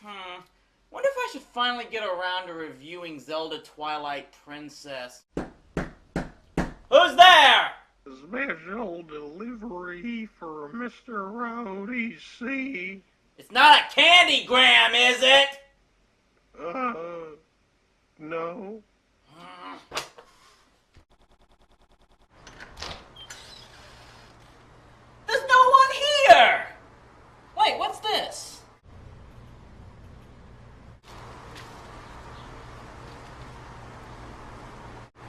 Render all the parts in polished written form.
Wonder if I should finally get around to reviewing Zelda Twilight Princess. Who's there? Special delivery for Mr. ODC. It's not a candygram, is it? No. There's no one here! Wait, what's this?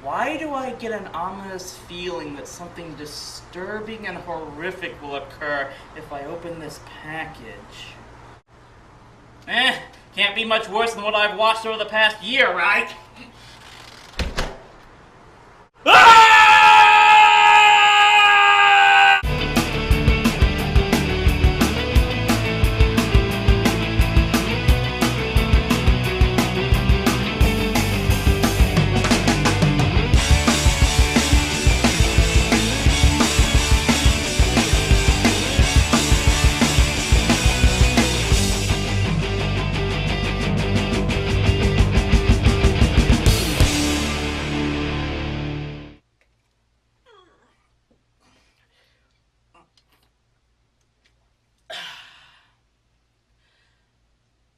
Why do I get an ominous feeling that something disturbing and horrific will occur if I open this package? Can't be much worse than what I've watched over the past year, right?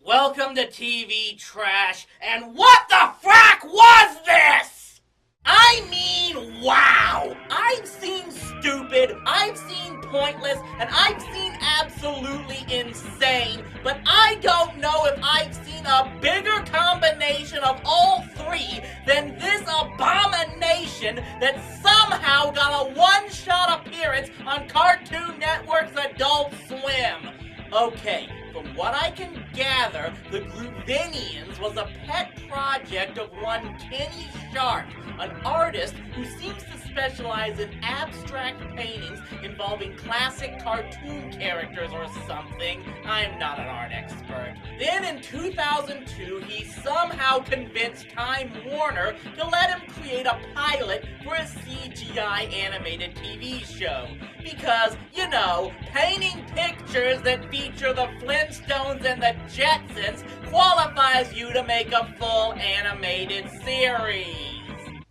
Welcome to TV Trash, and what the frack was this? I mean, wow! I've seen stupid, I've seen pointless, and I've seen absolutely insane, but I don't know if I've seen a bigger combination of all three than this abomination that somehow got a one-shot appearance on Cartoon Network's Adult Swim. Okay, from what I can gather, the Groovenians was a pet project of one Kenny Sharp, an artist who seems to specialize in abstract paintings involving classic cartoon characters or something. I'm not an art expert. Then in 2002, he somehow convinced Time Warner to let him create a pilot for a CGI animated TV show. Because, you know, painting pictures that feature the Flintstones and the Jetsons qualifies you to make a full animated series.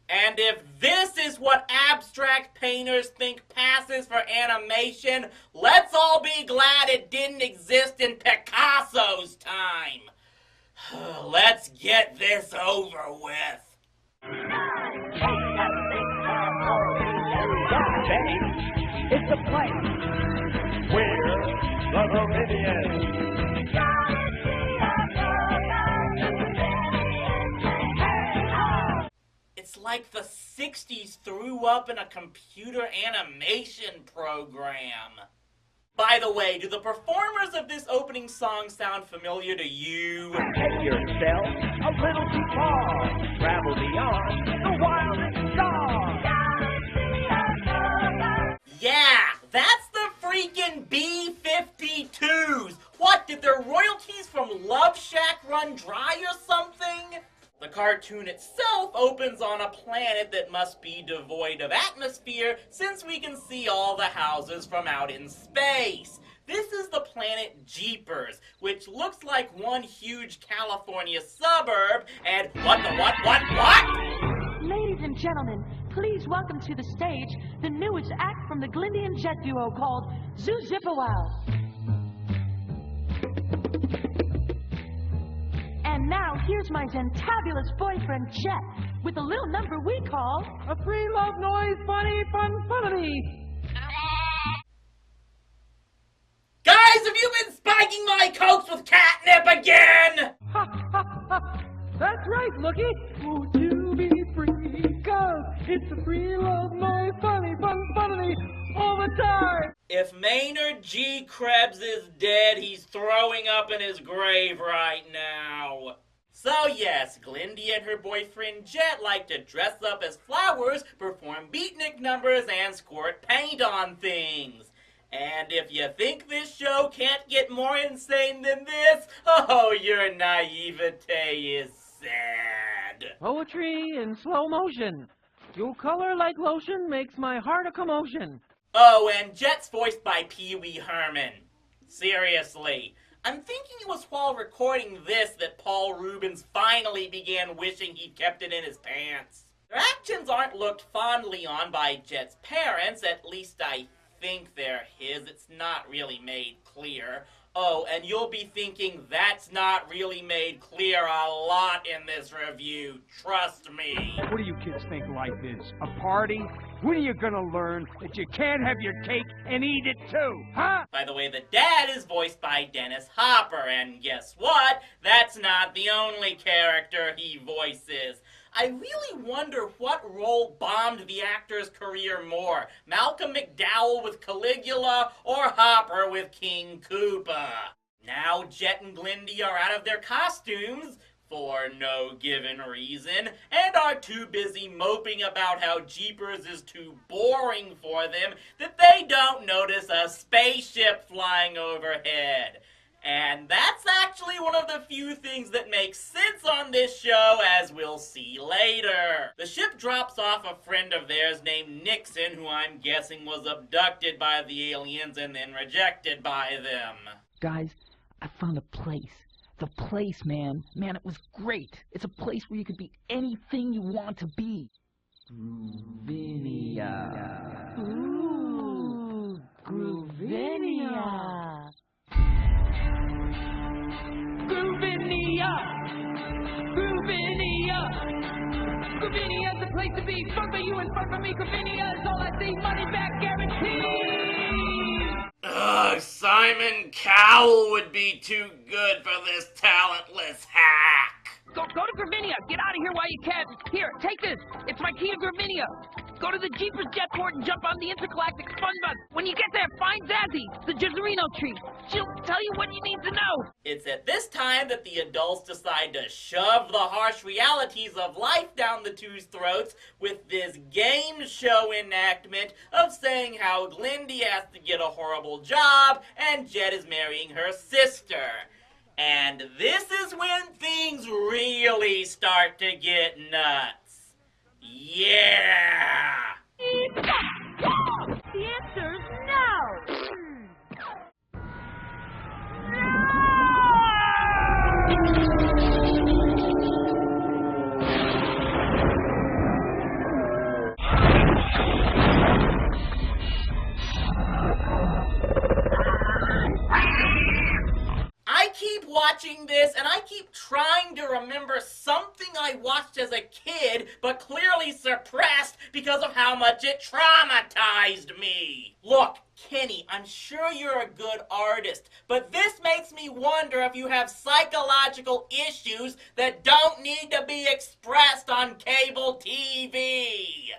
And if this is what abstract painters think passes for animation, let's all be glad it didn't exist in Picasso's time. Let's get this over with. It's a place where the Groovenians. It's like the 60s threw up in a computer animation program. By the way, do the performers of this opening song sound familiar to you? Take yourself a little too far. Travel beyond the wildest star. Yeah, that's the freaking B-52s. What, did their royalties from Love Shack run dry or something? The cartoon itself opens on a planet that must be devoid of atmosphere since we can see all the houses from out in space. This is the planet Jeepers, which looks like one huge California suburb, and what? Ladies and gentlemen, please welcome to the stage the newest act from the Glindian jet duo called Zoo Zippowow. And now, here's my zentabulous boyfriend, Jet, with a little number we call a free love noise funny funny. Guys, have you been spiking my cokes with catnip again? Ha ha ha! That's right, Looky. Won't you be free? 'Cause it's a free love noise funny funny all the time. If Maynard G. Krebs is dead, he's throwing up in his grave right now. So yes, Glindy and her boyfriend Jet like to dress up as flowers, perform beatnik numbers, and squirt paint on things. And if you think this show can't get more insane than this, oh, your naivete is sad. Poetry in slow motion. Your color like lotion makes my heart a commotion. Oh, and Jet's voiced by Pee Wee Herman. Seriously, I'm thinking it was while recording this that Paul Rubens finally began wishing he'd kept it in his pants. Their actions aren't looked fondly on by Jet's parents, at least I think they're his. It's not really made clear. Oh, and you'll be thinking that's not really made clear a lot in this review, trust me. What do you kids think like this? A party? When are you gonna learn that you can't have your cake and eat it too, huh? By the way, the dad is voiced by Dennis Hopper, and guess what? That's not the only character he voices. I really wonder what role bombed the actor's career more, Malcolm McDowell with Caligula or Hopper with King Koopa. Now Jet and Glindy are out of their costumes, for no given reason, and are too busy moping about how Jeepers is too boring for them that they don't notice a spaceship flying overhead. And that's actually one of the few things that makes sense on this show, as we'll see later. The ship drops off a friend of theirs named Nixon, who I'm guessing was abducted by the aliens and then rejected by them. Guys, I found a place. The place, man. Man, it was great. It's a place where you could be anything you want to be. Groovenia. Ooh, Groovenia. Groovenia! Groovenia! Groovenia's the place to be. Fun for you and fun for me. Groovenia is all I see. Money back guarantee. Ugh, Simon Cowell would be too good for this talentless hack. Go to Groovenia. Get out of here while you can. Here, take this. It's my key to Groovenia. Go to the Jeepers Jetport and jump on the intergalactic fun bus. When you get there, find Zazie, the Gizzerino tree. She'll tell you what you need to know. It's at this time that the adults decide to shove the harsh realities of life down the two's throats with this game show enactment of saying how Glindy has to get a horrible job and Jet is marrying her sister. And this is when things really start to get nuts. Yeah! The answer's no! I keep watching this and I keep trying to remember something I watched as a kid but clearly suppressed because of how much it traumatized me. Look, Kenny, I'm sure you're a good artist, but this makes me wonder if you have psychological issues that don't need to be expressed on cable TV.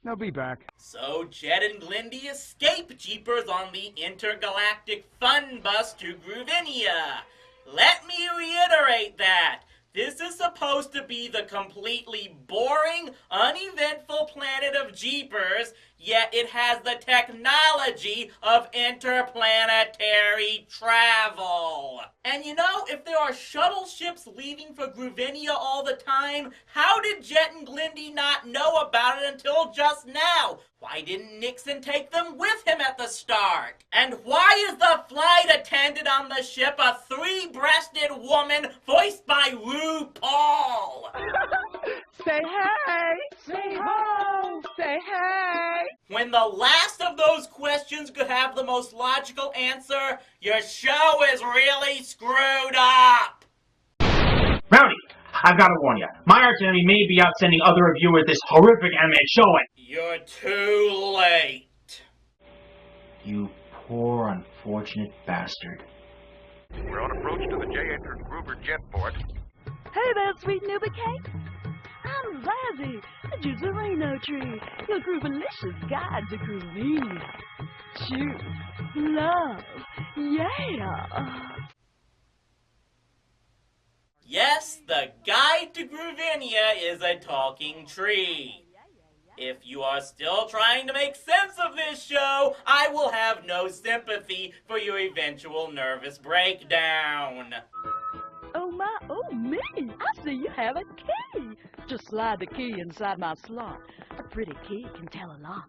They'll be back. So Jet and Glindy escape Jeepers on the intergalactic fun bus to Groovenia. Let me reiterate that. This is supposed to be the completely boring, uneventful planet of Jeepers, yet it has the technology of interplanetary travel. And you know, if there are shuttle ships leaving for Groovenia all the time, how did Jet and Glindy not know about it until just now? Why didn't Nixon take them with him at the start? And why is the flight attendant on the ship a three-breasted woman voiced by RuPaul? Say hey! Say ho! Say hey! When the last of those questions could have the most logical answer, your show is really screwed up! Rowdy, I've got to warn you. My arch enemy may be out sending other reviewers this horrific anime showing. You're too late. You poor, unfortunate bastard. We're on approach to the J-entrance Groover Jetport. Hey there, sweet newbie cake. I'm Zazie, the Gizzerino tree, your groovalicious guide to Groovenia. Choose love, yeah. Yes, the guide to Groovenia is a talking tree. If you are still trying to make sense of this show, I will have no sympathy for your eventual nervous breakdown. oh my, oh me. I see you have a key. Just slide the key inside my slot. A pretty key can tell a lot.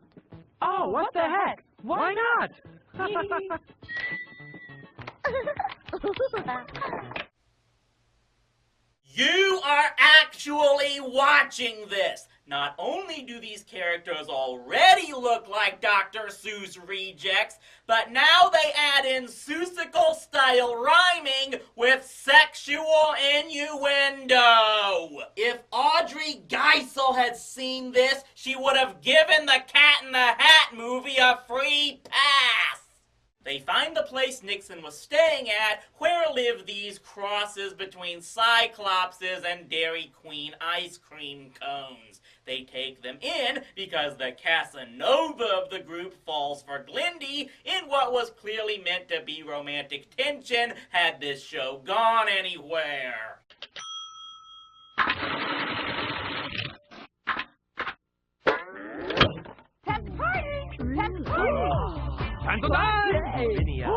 Oh, what the heck? Why not? You are actually watching this! Not only do these characters already look like Dr. Seuss rejects, but now they add in Seussical-style rhyming with sexual innuendo! If Audrey Geisel had seen this, she would have given the Cat in the Hat movie a free pass! They find the place Nixon was staying at, where live these crosses between Cyclopses and Dairy Queen ice cream cones. They take them in because the Casanova of the group falls for Glindy in what was clearly meant to be romantic tension had this show gone anywhere. Uncle Don! Grenia.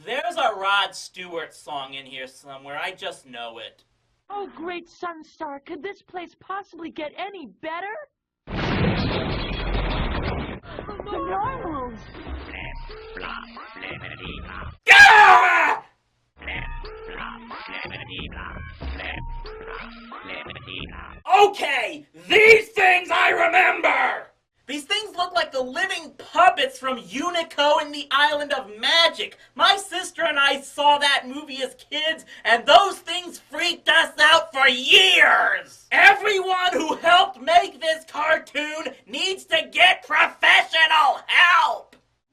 There's a Rod Stewart song in here somewhere, I just know it. Oh, great Sunstar, could this place possibly get any better? The normals! Ah! Okay, these things I remember! These things look like the living puppets from Unico and the Island of Magic. My sister and I saw that movie as kids, and those things freaked us out for years! Everyone who helped make this cartoon needs to get professional help!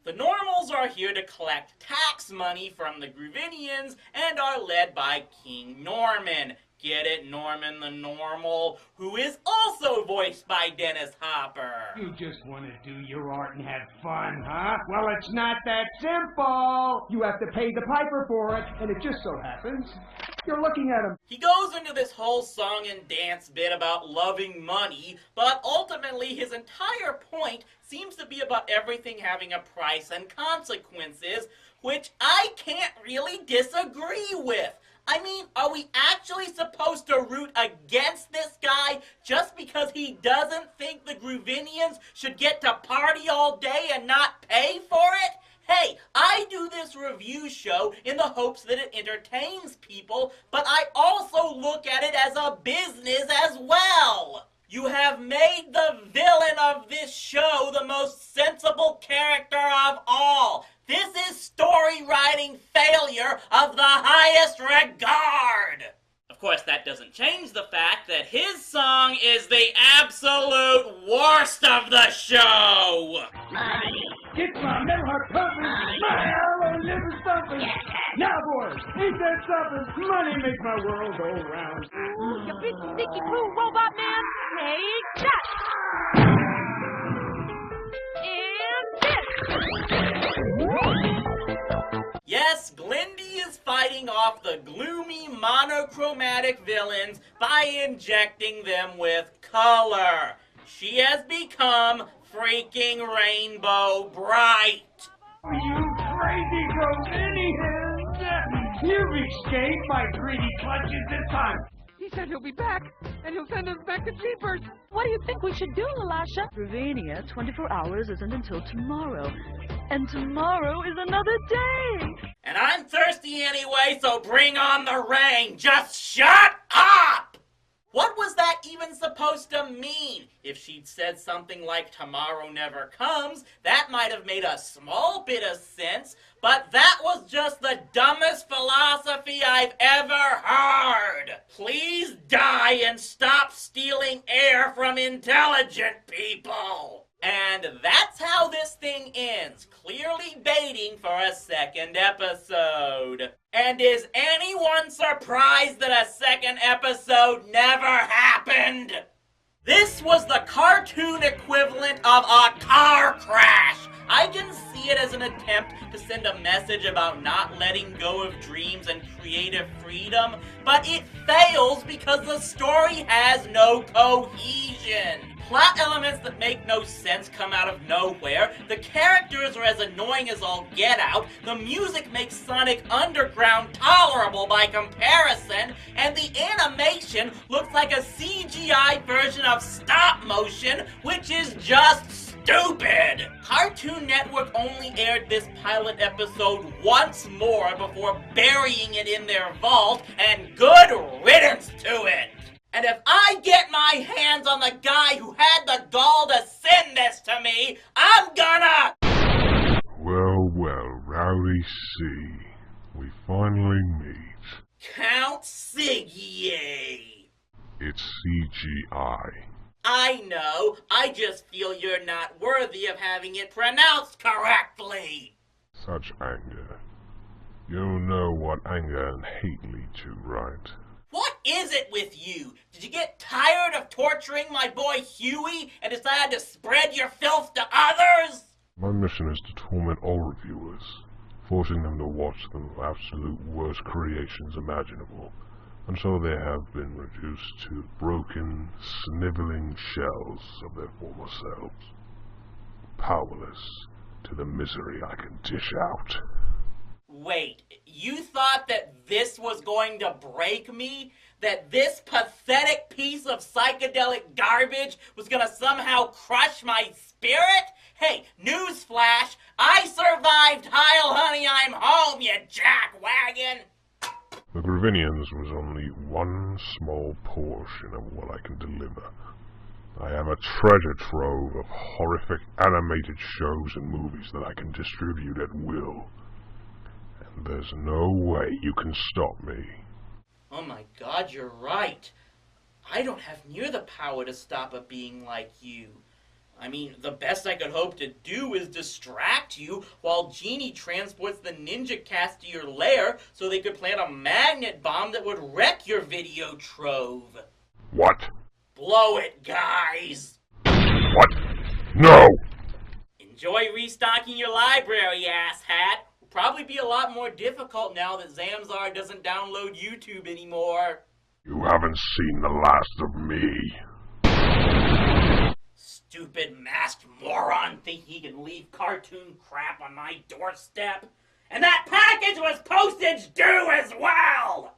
The Normals are here to collect tax money from the Groovenians and are led by King Norman. Get it, Norman the Normal, who is also voiced by Dennis Hopper. You just want to do your art and have fun, huh? Well, it's not that simple. You have to pay the piper for it, and it just so happens you're looking at him. He goes into this whole song and dance bit about loving money, but ultimately his entire point seems to be about everything having a price and consequences, which I can't really disagree with. I mean, are we actually supposed to root against this guy just because he doesn't think the Groovenians should get to party all day and not pay for it? Hey, I do this review show in the hopes that it entertains people, but I also look at it as a business as well. You have made the villain of this show the most sensible character of all. This is story writing failure of the highest regard. Of course, that doesn't change the fact that his song is the absolute worst of the show. Get my metal heart pumping, my arrow liver stumping. Now, boys, ain't that something? Money makes my world go round. Ooh, you big sneaky poo robot man. Take that. Yes, Glindy is fighting off the gloomy monochromatic villains by injecting them with color. She has become freaking rainbow bright. You crazy Groovenians! You've escaped my greedy clutches this time. He said he'll be back, and he'll send us back to Jeepers. What do you think we should do, Lalasha? Grovenia, 24 hours isn't until tomorrow. And tomorrow is another day! And I'm thirsty anyway, so bring on the rain. Just shut up! What was that even supposed to mean? If she'd said something like tomorrow never comes, that might have made a small bit of sense, but that was just the dumbest philosophy I've ever heard. Please die and stop stealing air from intelligent people. And that's how this thing ends, clearly baiting for a second episode. And is anyone surprised that a second episode never happened? This was the cartoon equivalent of a car crash. I can see see it as an attempt to send a message about not letting go of dreams and creative freedom, but it fails because the story has no cohesion. Plot elements that make no sense come out of nowhere, the characters are as annoying as all get out, the music makes Sonic Underground tolerable by comparison, and the animation looks like a CGI version of stop motion, which is just stupid! Cartoon Network only aired this pilot episode once more before burying it in their vault, and good riddance to it! And if I get my hands on the guy who had the gall to send this to me, I'm gonna... Well, well, Rowdy C. We finally meet. Count Siggy. It's CGI. I know, I just feel you're not worthy of having it pronounced correctly. Such anger. You know what anger and hate lead to, right? What is it with you? Did you get tired of torturing my boy Huey and decided to spread your filth to others? My mission is to torment all reviewers, forcing them to watch the absolute worst creations imaginable, until they have been reduced to broken, sniveling shells of their former selves, powerless to the misery I can dish out. Wait, you thought that this was going to break me? That this pathetic piece of psychedelic garbage was gonna somehow crush my spirit? Hey, newsflash, I survived Heil Honey, I'm home, you jackwagon! The Groovenians was only one small portion of what I can deliver. I have a treasure trove of horrific animated shows and movies that I can distribute at will. And there's no way you can stop me. Oh my god, you're right. I don't have near the power to stop a being like you. I mean, the best I could hope to do is distract you while Genie transports the ninja cast to your lair so they could plant a magnet bomb that would wreck your video trove. What? Blow it, guys! What? No! Enjoy restocking your library, asshat. Will probably be a lot more difficult now that Zamzar doesn't download YouTube anymore. You haven't seen the last of me. Stupid masked moron thinking he can leave cartoon crap on my doorstep. And that package was postage due as well!